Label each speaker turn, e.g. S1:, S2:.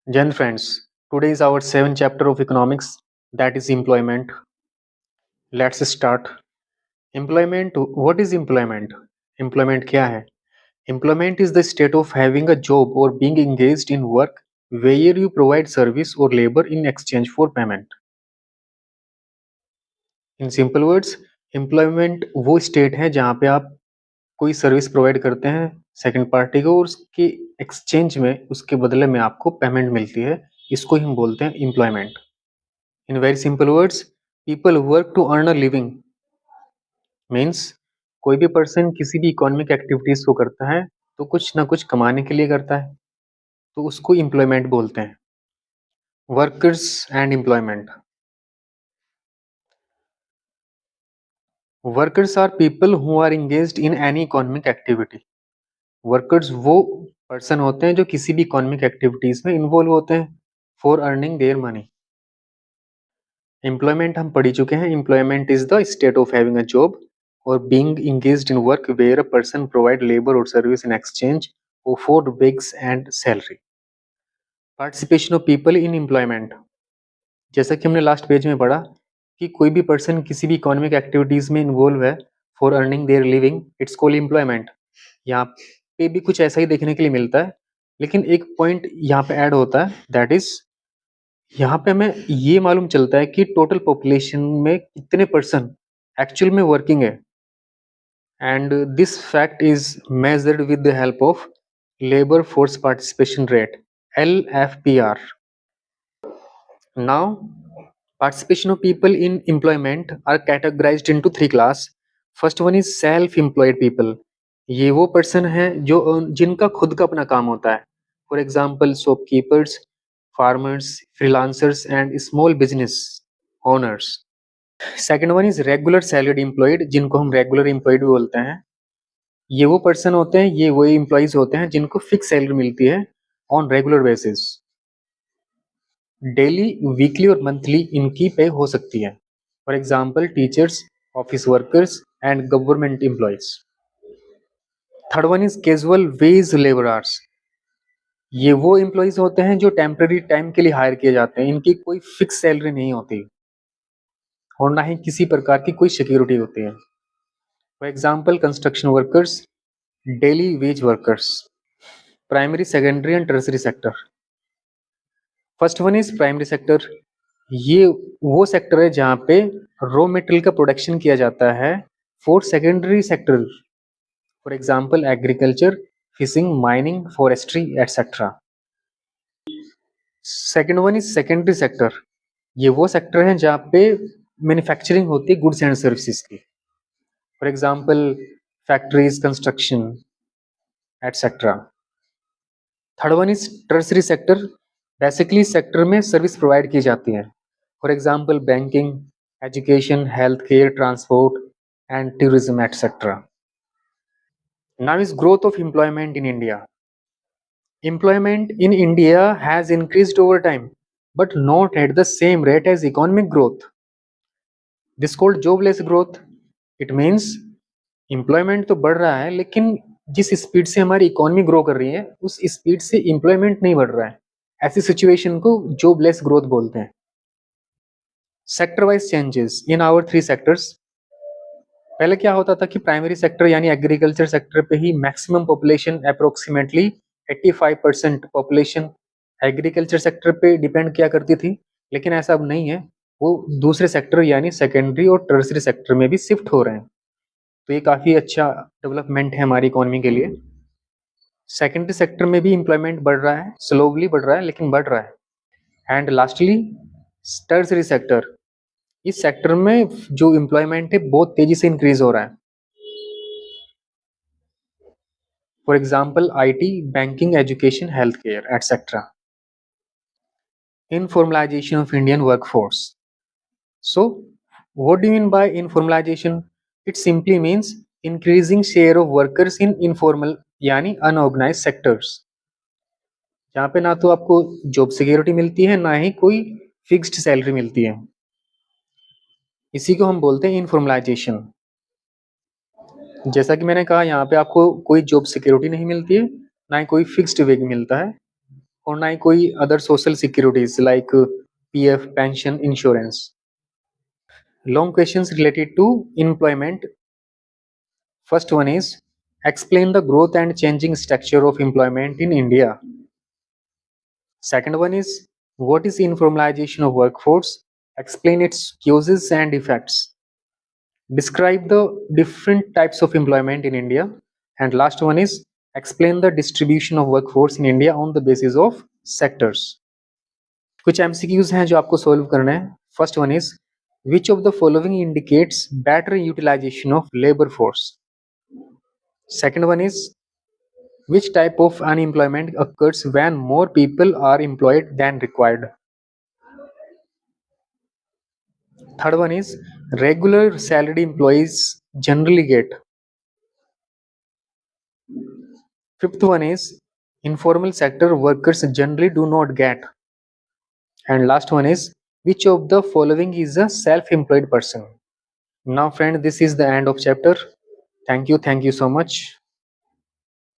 S1: Gen friends, today is our seventh chapter of economics, that is employment. Let's start. Employment. What is employment? Employment क्या है? Employment is the state of having a job or being engaged in work where you provide service or labor in exchange for payment. In simple words, employment वो state है जहाँ पे आप कोई service provide करते हैं सेकंड पार्टी को और उसके एक्सचेंज में उसके बदले में आपको पेमेंट मिलती है. इसको ही हम बोलते हैं employment. In very simple words, people work to earn a living. Means कोई भी पर्सन किसी भी इकोनॉमिक एक्टिविटीज को करता है तो कुछ ना कुछ कमाने के लिए करता है, तो उसको एम्प्लॉयमेंट बोलते हैं. Workers and employment. Workers are people who are engaged in any economic activity. Workers वो पर्सन होते हैं जो किसी भी इकोनॉमिक एक्टिविटीज में इन्वॉल्व होते हैं for earning their money. Employment हम पढ़ी चुके हैं. Employment is the state of having a job or being engaged in work where a person provide labor or service in exchange for wages and salary. Participation of people in employment. जैसा कि हमने last page में पढ़ा कि कोई भी person किसी भी इकोनॉमिक एक्टिविटीज में इन्वॉल्व है for earning their living, it's called employment. यहाँ पे भी कुछ ऐसा ही देखने के लिए मिलता है, लेकिन एक पॉइंट यहाँ पे ऐड होता है, दैट इज यहाँ पे हमें ये मालूम चलता है कि टोटल पॉपुलेशन में कितने पर्सन एक्चुअल में वर्किंग है. And this fact is measured with the help of labor force participation rate, LFPR. Now, participation of people in employment are categorized into three classes. First one is self-employed people. ये वो person है जो जिनका खुद का अपना काम होता है. For example shopkeepers, farmers, freelancers and small business owners. Second one is regular salaried employed, जिनको हम रेगुलर एम्प्लॉयड भी बोलते हैं. ये वो पर्सन होते हैं, ये वही एम्प्लॉइज होते हैं जिनको फिक्स सैलरी मिलती है on regular basis. Daily, weekly और मंथली इनकी पे हो सकती है. For example teachers, office workers and government employees. Third one is casual wage labourers. ये वो एम्प्लॉयज होते हैं जो टेम्पररी टाइम के लिए हायर किए जाते हैं. इनकी कोई फिक्स सैलरी नहीं होती और ना ही किसी प्रकार की कोई सिक्योरिटी होती है. For example construction workers, daily veg workers. Primary, secondary and tertiary sector. First one is primary sector. ये वो सेक्टर है जहाँ पे रॉ मटेरियल का प्रोडक्शन किया जाता है for secondary sector. For example agriculture, fishing, mining, forestry etcetera. Second one is secondary sector. ये वो सेक्टर है जहाँ पे मैन्युफैक्चरिंग होती है गुड्स एंड सर्विसेज की. For example factories, construction etcetera. Third one is tertiary sector. Basically sector में service provide की जाती है. For example banking, education, health care, transport and tourism etcetera. Now is growth of employment in India. Employment in India has increased over time, but not at the same rate as economic growth. This is called jobless growth. It means employment तो बढ़ रहा है, लेकिन जिस speed से हमारी economy grow कर रही है उस स्पीड से एम्प्लॉयमेंट नहीं बढ़ रहा है. ऐसी सिचुएशन को जॉबलेस ग्रोथ बोलते हैं. Sector wise changes in our three sectors. पहले क्या होता था कि प्राइमरी सेक्टर यानी एग्रीकल्चर सेक्टर पे ही maximum population approximately 85% population agriculture sector पे डिपेंड किया करती थी, लेकिन ऐसा अब नहीं है. वो दूसरे सेक्टर यानी सेकेंडरी और टर्सरी सेक्टर में भी शिफ्ट हो रहे हैं. तो ये काफ़ी अच्छा डेवलपमेंट है हमारी इकोनॉमी के लिए. सेकेंडरी सेक्टर में भी एम्प्लॉयमेंट बढ़ रहा है, स्लोली बढ़ रहा है लेकिन बढ़ रहा है. And lastly tertiary sector. इस सेक्टर में जो एम्प्लॉयमेंट है बहुत तेजी से इंक्रीज हो रहा है. For example IT, banking, education, health care etcetera. Informalization of Indian workforce. So, what do you mean by informalization? It simply means increasing share of workers in informal यानी unorganized sectors. जहाँ पे ना तो आपको job security मिलती है ना ही कोई फिक्स्ड सैलरी मिलती है. इसी को हम बोलते हैं इनफॉर्मलाइजेशन. जैसा कि मैंने कहा, यहाँ पे आपको कोई जॉब सिक्योरिटी नहीं मिलती है, ना ही कोई फिक्स्ड वेज मिलता है, और ना ही कोई other social securities like PF, pension, insurance. Long questions related to employment. First one is explain the growth and changing structure of employment in India. Second one is what is informalization of workforce? Explain its causes and effects. Describe the different types of employment in India. And last one is explain the distribution of workforce in India on the basis of sectors. कुछ MCQs हैं जो आपको solve करना है. First one is which of the following indicates better utilization of labor force? Second one is which type of unemployment occurs when more people are employed than required? Third one is regular salaried employees generally get. Fifth one is informal sector workers generally do not get. And last one is which of the following is a self-employed person? Now friend, this is the end of chapter. Thank you so much.